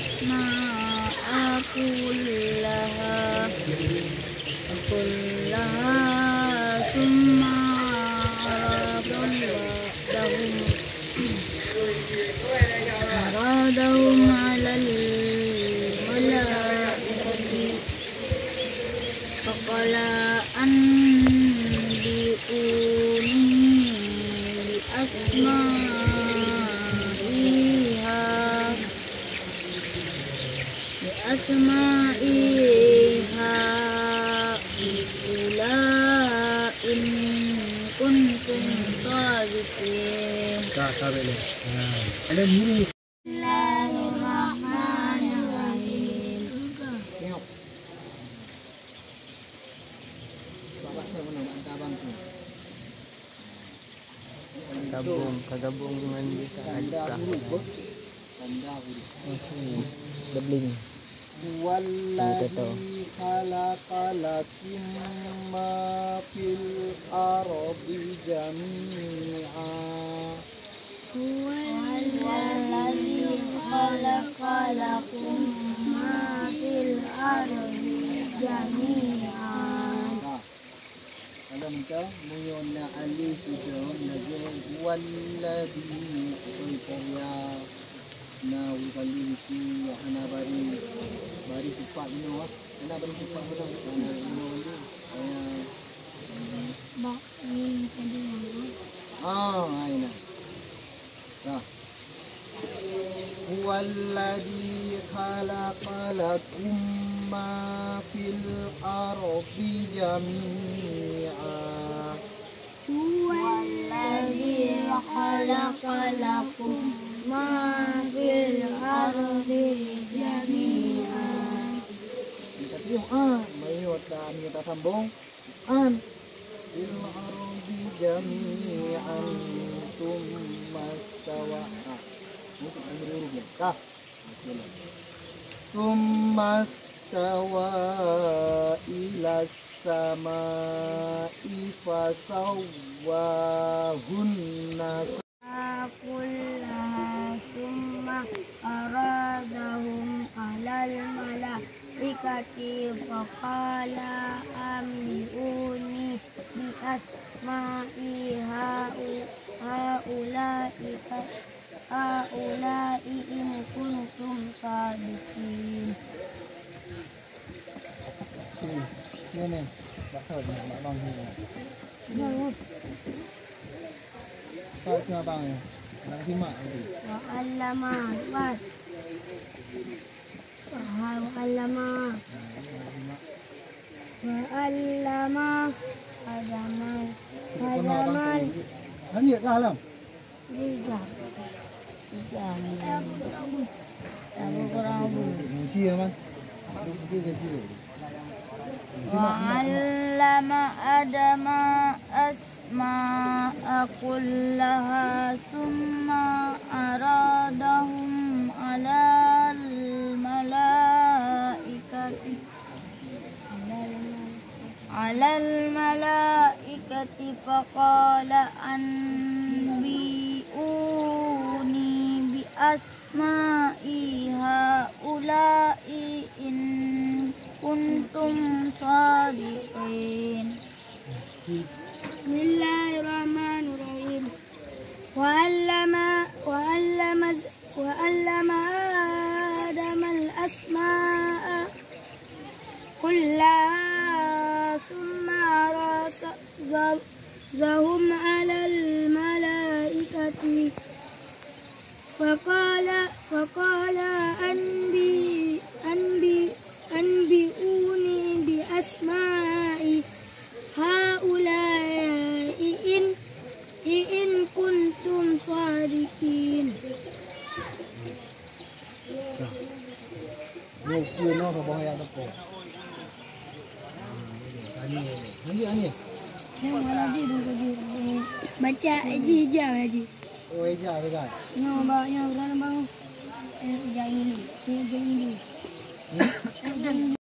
الأسماء كلها ثم عرضهم على الملائكة فقال أنبئوني بأسماء هؤلاء إن كنتم صادقين. Bismillahirrahmanirrahim. Kagabung dengan kita alifah. Dobling. Walladzi khalaqalakum ma fil ardi jami'a. Walladzi khalaqalakum ma fil ardi jami'an. Kalau minta muyona alif tujuan najis walladzi ya na wali itu ana bari cepat ini ana bari cepat betul ana ini Bak ni sendiri. aina dah walladzi khalaqalakum ma fil ardi jami'a. Walladzi khalaqalakum ma fil ardi jami'an. Kita tiup mayot dan kita sambung fil ardi jami'an thumma stawa. Untuk huruf ya. Kah. Thumma stawa ila samai fasawwahunna kullaha summa aradahum alal malaikati faqala ambiuni bi asma'i haula'i in kuntum sadiqin. Ini bakal nak bang ni. Kau tengah bang ni. Nak simak tadi. Wa'allama Adaman Hanya dah alam. Tiga Tahu kurang Mungkin ya man. Mungkin kecil. Wa'allama Adama asma'a kullaha summa aradahum alal malaikati faqala anbi'uni bi asma'i haula'i in kuntum sadiqin. Bismillahirrahmanirrahim. Wa'allama Adama al-asma'a kullaha summa razaqahum 'alal malaikati faqala anbi'uni bi asma'i haula'i in kuntum sadiqin. Mungkin no bahaya betul. Ani. Yang lagi baca hijab haji. Oh hijab betul. Yang bang, yang bang. Jangan ini.